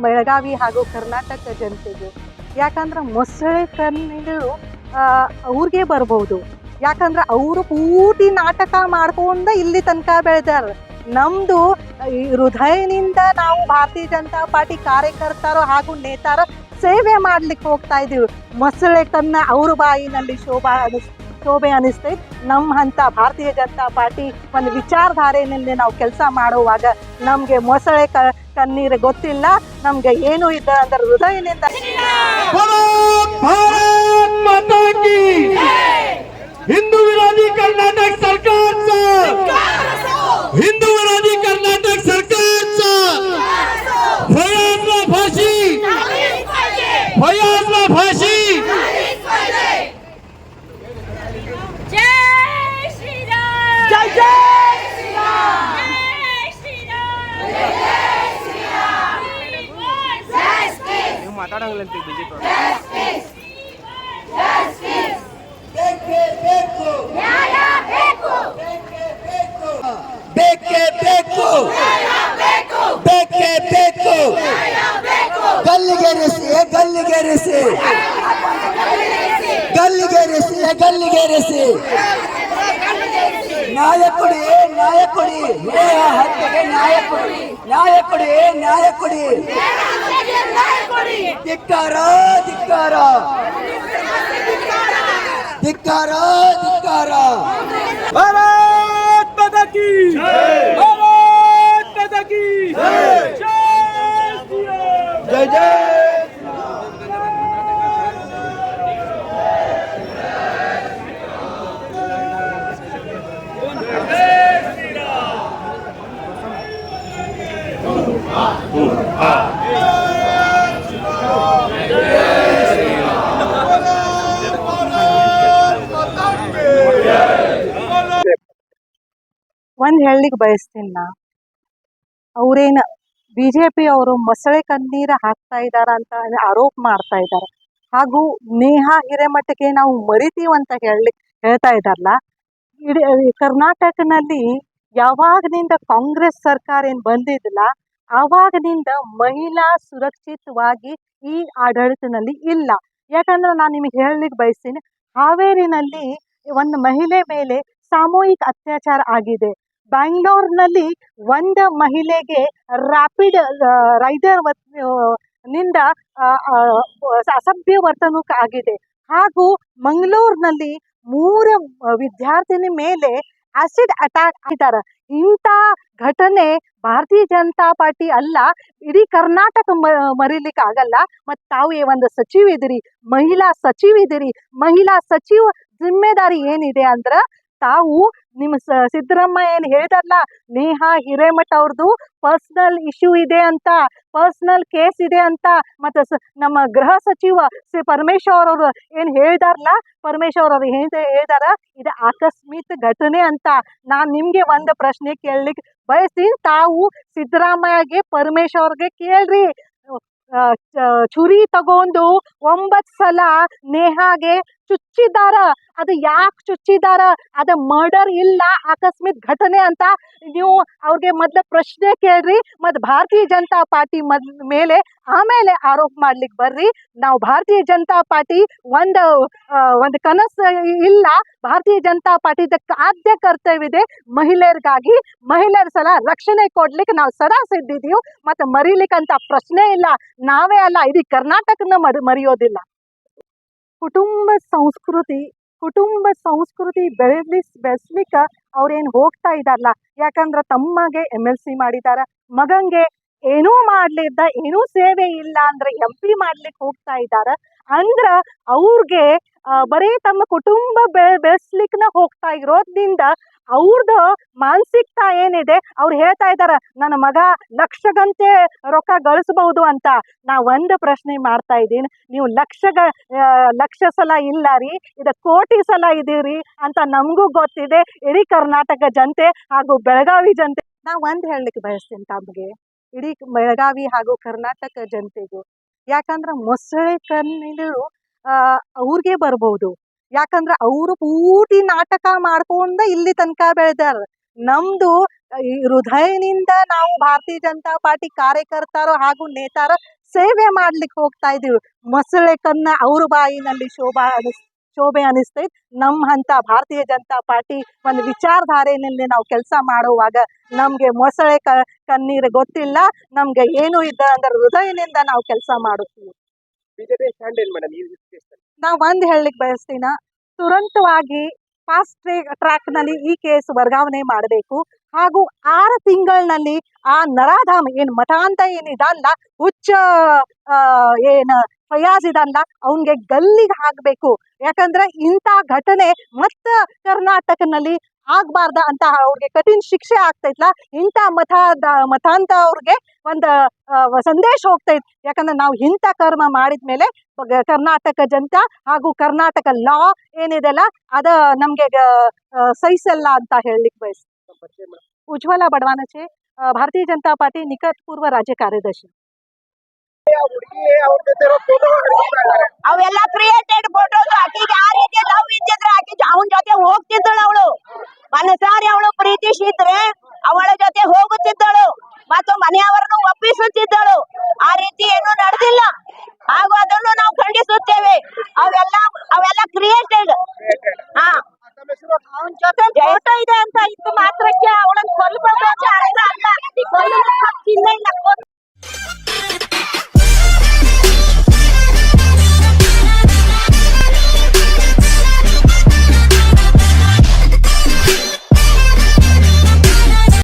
ಬೆಳಗಾವಿ ಹಾಗೂ ಕರ್ನಾಟಕ ಜನತೆಗೆ. ಯಾಕಂದ್ರೆ ಮೊಸಳೆ ಕನ್ನಡಿಗರು ಅವ್ರಿಗೆ ಬರ್ಬೋದು. ಯಾಕಂದ್ರೆ ಅವರು ಪೂರ್ತಿ ನಾಟಕ ಮಾಡ್ಕೊಂಡ ಇಲ್ಲಿ ತನಕ ಬೆಳೆದಾರ. ನಮ್ಮದು ಹೃದಯನಿಂದ ನಾವು ಭಾರತೀಯ ಜನತಾ ಪಾರ್ಟಿ ಕಾರ್ಯಕರ್ತರು ಹಾಗೂ ನೇತಾರ ಸೇವೆ ಮಾಡ್ಲಿಕ್ಕೆ ಹೋಗ್ತಾ ಇದ್ದೀವಿ. ಮೊಸಳೆ ಕನ್ನ ಅವ್ರ ಬಾಯಿನಲ್ಲಿ ಶೋಭೆ ಅನಿಸ್ತೈತೆ. ನಮ್ಮ ಅಂತ ಭಾರತೀಯ ಜನತಾ ಪಾರ್ಟಿ ಒಂದು ವಿಚಾರಧಾರೆಯಲ್ಲಿ ನಾವು ಕೆಲಸ ಮಾಡುವಾಗ ನಮಗೆ ಮೊಸಳೆ ಕಣ್ಣೀರು ಗೊತ್ತಿಲ್ಲ. ನಮ್ಗೆ ಏನು ಇದ್ದ ಅಂದ್ರೆ ಹೃದಯನಿಂದ हिंदू विरोधी कर्नाटक सरकारचा, हिंदू विरोधी कर्नाटक सरकारचा फयाजला फाशी, फयाजला फाशी. जय श्री राम, जय जय श्री राम, जय श्री राम, जय श्री राम. ನೀವು ಮಾತಾಡಂಗಿಲ್ಲಂತೆ ಬಿಜೆಪಿ ನ್ಯಾಯ ಬೇಕು, ಬೇಕೇ ಬೇಕು, ಬೇಕೇ ಬೇಕು, ಗಲ್ಲಿಗೇರಿಸಿ ಗಲ್ಲಿಗೇರಿಸಿ ಗಲ್ಲಿಗೇರಿಸಿ ಗಲ್ಲಿಗೇರಿಸಿ ನ್ಯಾಯ ಕೊಡಿ, ನ್ಯಾಯ ಕೊಡಿ, ಹತ್ಯೆಗೆ ನ್ಯಾಯ ಕೊಡಿ, ನ್ಯಾಯ ಕೊಡಿ, ನ್ಯಾಯ ಕೊಡಿ. ಧಿಕ್ಕಾರ ಧಿಕ್ಕಾರ ಧಿಕ್ಕಾರ ಧಿಕ್ಕಾರ. ಭಾರತ್ ಮಾತಾ ಕಿ ಭಾರತ್ ಮಾತಾ ಕಿ ಜೈ ಜೈ. ಒಂದು ಹೇಳಲಿಕ್ಕೆ ಬಯಸ್ತೀನಿ ನಾ, ಅವ್ರೇನು BJP ಅವರು ಮೊಸಳೆ ಕಣ್ಣೀರು ಹಾಕ್ತಾ ಇದ್ದಾರ ಅಂತ ಆರೋಪ ಮಾಡ್ತಾ ಇದ್ದಾರೆ. ಹಾಗೂ ನೇಹಾ ಹಿರೇಮಠಕ್ಕೆ ನಾವು ಮರಿತೀವಂತ ಹೇಳ್ತಾ ಇದ್ದಾರಲ್ಲ. ಇಡೀ ಕರ್ನಾಟಕನಲ್ಲಿ ಯಾವಾಗನಿಂದ ಕಾಂಗ್ರೆಸ್ ಸರ್ಕಾರ ಏನು ಬಂದಿದ್ದಿಲ್ಲ ಆವಾಗನಿಂದ ಮಹಿಳಾ ಸುರಕ್ಷಿತವಾಗಿ ಈ ಆಡಳಿತದಲ್ಲಿ ಇಲ್ಲ. ಯಾಕಂದ್ರೆ ನಾನು ನಿಮಗೆ ಹೇಳಲಿಕ್ಕೆ ಬಯಸ್ತೀನಿ, ಹಾವೇರಿನಲ್ಲಿ ಒಂದು ಮಹಿಳೆ ಮೇಲೆ ಸಾಮೂಹಿಕ ಅತ್ಯಾಚಾರ ಆಗಿದೆ. ಬ್ಯಾಂಗ್ಳೂರ್ನಲ್ಲಿ ಒಂದು ಮಹಿಳೆಗೆ ರ್ಯಾಪಿಡ್ ರೈಡರ್ ನಿಂದ ಅಸಭ್ಯ ವರ್ತನೆ ಆಗಿದೆ. ಹಾಗೂ ಮಂಗಳೂರಿನಲ್ಲಿ 3 ವಿದ್ಯಾರ್ಥಿನಿ ಮೇಲೆ ಆಸಿಡ್ ಅಟ್ಯಾಕ್ ಆಗಿದ್ದಾರೆ. ಇಂಥ ಘಟನೆ ಭಾರತೀಯ ಜನತಾ ಪಾರ್ಟಿ ಅಲ್ಲ, ಇಡೀ ಕರ್ನಾಟಕ ಮರೀಲಿಕ್ಕೆ ಆಗಲ್ಲ. ಮತ್ತು ತಾವು ಒಂದು ಸಚಿವಿದಿರಿ, ಮಹಿಳಾ ಸಚಿವಿದಿರಿ. ಮಹಿಳಾ ಸಚಿವ ಜಿಮ್ಮೆದಾರಿ ಏನಿದೆ ಅಂದ್ರೆ, ತಾವು ನಿಮ್ಮ ಸಿದ್ದರಾಮಯ್ಯ ಏನು ಹೇಳಿದಾರಲ್ಲ, ನೇಹಾ ಹಿರೇಮಠ ಅವ್ರದ್ದು ಪರ್ಸನಲ್ ಇಶ್ಯೂ ಇದೆ ಅಂತ, ಪರ್ಸನಲ್ ಕೇಸ್ ಇದೆ ಅಂತ. ಮತ್ತು ನಮ್ಮ ಗೃಹ ಸಚಿವ ಪರಮೇಶ್ವರ್ ಅವರು ಏನು ಹೇಳಿದಾರಲ್ಲ, ಪರಮೇಶ್ವರ್ ಅವರು ಹೇಳಿದಾರ ಇದು ಆಕಸ್ಮಿಕ ಘಟನೆ ಅಂತ. ನಾನು ನಿಮಗೆ ಒಂದು ಪ್ರಶ್ನೆ ಕೇಳಲಿಕ್ಕೆ ಬಯಸ್ತೀನಿ. ತಾವು ಸಿದ್ದರಾಮಯ್ಯಗೆ ಪರಮೇಶ್ವರ್ಗೆ ಕೇಳ್ರಿ, ಚುರಿ ತಗೊಂಡು 9 ಸಲ ನೇಹಾಗೆ ಚುಚ್ಚಿದಾರ. ಅದು ಯಾಕೆ ಚುಚ್ಚಿದಾರ? ಅದು ಮರ್ಡರ್ ಇಲ್ಲ, ಆಕಸ್ಮಿಕ ಘಟನೆ ಅಂತ ನೀವು ಅವ್ರಿಗೆ ಮೊದಲು ಪ್ರಶ್ನೆ ಕೇಳ್ರಿ. ಮತ್ತು ಭಾರತೀಯ ಜನತಾ ಪಾರ್ಟಿ ಮೇಲೆ ಆಮೇಲೆ ಆರೋಪ ಮಾಡ್ಲಿಕ್ಕೆ ಬರ್ರಿ. ನಾವು ಭಾರತೀಯ ಜನತಾ ಪಾರ್ಟಿ ಒಂದು ಕನಸು ಇಲ್ಲ. ಭಾರತೀಯ ಜನತಾ ಪಾರ್ಟಿ ಆದ್ಯ ಕರ್ತವ್ಯ ಇದೆ ಮಹಿಳೆಯರಿಗಾಗಿ. ಮಹಿಳೆಯರ ಸಲ ರಕ್ಷಣೆ ಕೊಡ್ಲಿಕ್ಕೆ ನಾವು ಸದಾ ಸಿದ್ಧಿದ್ದೀವಿ. ಮತ್ತು ಮರೀಲಿಕ್ಕಂತ ಪ್ರಶ್ನೆ ಇಲ್ಲ. ನಾವೇ ಅಲ್ಲ, ಇಡೀ ಕರ್ನಾಟಕನ ಮರೆಯೋದಿಲ್ಲ. ಕುಟುಂಬ ಸಂಸ್ಕೃತಿ ಬೆಳೆಸ್ಲಿಕ್ಕೆ ಅವ್ರೇನು ಹೋಗ್ತಾ ಇದ್ದಾರಲ್ಲ. ಯಾಕಂದ್ರೆ ತಮ್ಮಗೆ MLC ಮಾಡಿದಾರ, ಮಗಂಗೆ ಏನೂ ಮಾಡ್ಲಿದ್ದ, ಏನೂ ಸೇವೆ ಇಲ್ಲ ಅಂದ್ರೆ MP ಮಾಡ್ಲಿಕ್ಕೆ ಹೋಗ್ತಾ ಇದ್ದಾರ. ಅಂದ್ರೆ ಅವ್ರಿಗೆ ಬರೀ ತಮ್ಮ ಕುಟುಂಬ ಬೆಳೆಸ್ಲಿಕ್ಕೆ ಹೋಗ್ತಾ ಇರೋದ್ರಿಂದ ಅವ್ರದ್ದು ಮಾನಸಿಕತೆ ಏನಿದೆ, ಅವ್ರು ಹೇಳ್ತಾ ಇದ್ದಾರ ನನ್ನ ಮಗ ಲಕ್ಷಗಂತೆ ರೊಕ್ಕ ಗಳಿಸಬಹುದು ಅಂತ. ನಾ ಒಂದು ಪ್ರಶ್ನೆ ಮಾಡ್ತಾ ಇದ್ದೀನಿ, ನೀವು ಲಕ್ಷ ಸಲ ಇಲ್ಲ ರೀ, ಇದು ಕೋಟಿ ಸಲ ಇದೀರಿ ಅಂತ ನಮಗೂ ಗೊತ್ತಿದೆ, ಇಡೀ ಕರ್ನಾಟಕ ಜನತೆ ಹಾಗೂ ಬೆಳಗಾವಿ ಜನತೆ. ನಾ ಒಂದು ಹೇಳಲಿಕ್ಕೆ ಬಯಸ್ತೀನಿ ತಮಗೆ, ಇಡೀ ಬೆಳಗಾವಿ ಹಾಗೂ ಕರ್ನಾಟಕ ಜನತೆಗೂ. ಯಾಕಂದ್ರೆ ಮೊಸಳೆ ಕನ್ನಡಿಗರು ಅವ್ರಿಗೆ ಬರ್ಬೋದು. ಯಾಕಂದ್ರೆ ಅವರು ಪೂರ್ತಿ ನಾಟಕ ಮಾಡ್ಕೊಂಡ ಇಲ್ಲಿ ತನಕ ಬೆಳೆದಾರ. ನಮ್ದು ಈ ಹೃದಯನಿಂದ ನಾವು ಭಾರತೀಯ ಜನತಾ ಪಾರ್ಟಿ ಕಾರ್ಯಕರ್ತರು ಹಾಗೂ ನೇತಾರು ಸೇವೆ ಮಾಡ್ಲಿಕ್ಕೆ ಹೋಗ್ತಾ ಇದೀವಿ. ಮೊಸಳೆ ಕನ್ನ ಅವ್ರ ಬಾಯಿನಲ್ಲಿ ಶೋಭೆ ಅನಿಸ್ತೈತಿ. ನಮ್ಮ ಅಂತ ಭಾರತೀಯ ಜನತಾ ಪಾರ್ಟಿ ಒಂದು ವಿಚಾರಧಾರೆಯಲ್ಲಿ ನಾವು ಕೆಲಸ ಮಾಡುವಾಗ ನಮ್ಗೆ ಮೊಸಳೆ ಕಣ್ಣೀರು ಗೊತ್ತಿಲ್ಲ. ನಮ್ಗೆ ಏನು ಇದ್ದ ಅಂದ್ರೆ ಹೃದಯನಿಂದ ನಾವು ಕೆಲಸ ಮಾಡುತ್ತೀವಿ. ಬಿಜೆಪಿ ಸ್ಟ್ಯಾಂಡ್ ಏನ್ ಮೇಡಮ್ ಈ ಕೇಸಲ್ಲಿ? ನಾವು ಒಂದ್ ಹೇಳಲಿಕ್ಕೆ ಬಯಸ್ತೀನ, ತುರಂತವಾಗಿ ಫಾಸ್ಟ್ ಟ್ರ್ಯಾಕ್ ನಲ್ಲಿ ಈ ಕೇಸ್ ವರ್ಗಾವಣೆ ಮಾಡಬೇಕು. ಹಾಗೂ 6 ತಿಂಗಳಿನಲ್ಲಿ ಆ ನರಾಧಾಮ್ ಏನ್ ಮಠ ಅಂತ ಏನಿದಲ್ಲ, ಹುಚ್ಚ ಏನ್ ಫಯಾಜ್ ಇದಲ್ಲ, ಅವನ್ಗೆ ಗಲ್ಲಿಗೆ ಹಾಕ್ಬೇಕು. ಯಾಕಂದ್ರೆ ಇಂಥ ಘಟನೆ ಮತ್ತ ಕರ್ನಾಟಕನಲ್ಲಿ ಆಗ್ಬಾರ್ದ ಅಂತ ಅವ್ರಿಗೆ ಕಠಿಣ ಶಿಕ್ಷೆ ಆಗ್ತೈತ್ಲ. ಇಂಥ ಮತಾಂತ ಅವ್ರಿಗೆ ಒಂದು ಸಂದೇಶ ಹೋಗ್ತೈತಿ. ಯಾಕಂದ್ರೆ ನಾವು ಇಂಥ ಕರ್ಮ ಮಾಡಿದ್ಮೇಲೆ ಕರ್ನಾಟಕ ಜನತಾ ಹಾಗೂ ಕರ್ನಾಟಕ ಲಾ ಏನಿದೆಲ್ಲ ಅದ ನಮ್ಗೆ ಸಹಿಸಲ್ಲ ಅಂತ ಹೇಳಲಿಕ್ಕೆ ಬಯಸ್ತೀನಿ. ಉಜ್ವಲ ಬಡವಾನಚೆ, ಭಾರತೀಯ ಜನತಾ ಪಾರ್ಟಿ ನಿಕಟ ಪೂರ್ವ ರಾಜ್ಯ ಕಾರ್ಯದರ್ಶಿ. ಅವೆಲ್ಲ ಕ್ರಿಯೇಟೆಡ್ ಫೋಟೋಸ್. ಆಕಿಗೆ ಆ ರೀತಿ ಲವ್ ಇದ್ದಿದ್ರೆ ಆಕಿ ಅವನ ಜೊತೆ ಹೋಗ್ತಿದ್ದಳು. ಅವಳು ಮನಸಾರಿ ಅವಳು ಪ್ರೀತಿಸಿದ್ರೆ ಅವಳ ಜೊತೆ ಹೋಗುತ್ತಿದ್ದಳು ಮತ್ತು ಮನೆಯವರನ್ನು ಒಪ್ಪಿಸುತ್ತಿದ್ದಳು. ಆ ರೀತಿ ಏನು ನಡೆದಿಲ್ಲ ಹಾಗೂ ಅದನ್ನು ನಾವು ಖಂಡಿಸುತ್ತೇವೆ. ಅವೆಲ್ಲ ಕ್ರಿಯೇಟೆಡ್. ಹಾ, ಅವನ ಜೊತೆ ಫೋಟೋ ಇದೆ ಅಂತ ಇತ್ತು ಮಾತ್ರಕ್ಕೆ ಅವಳನ್ನು ಕೊಲ್ಲಬೇಕು ಅಂತ ಅಲ್ಲ.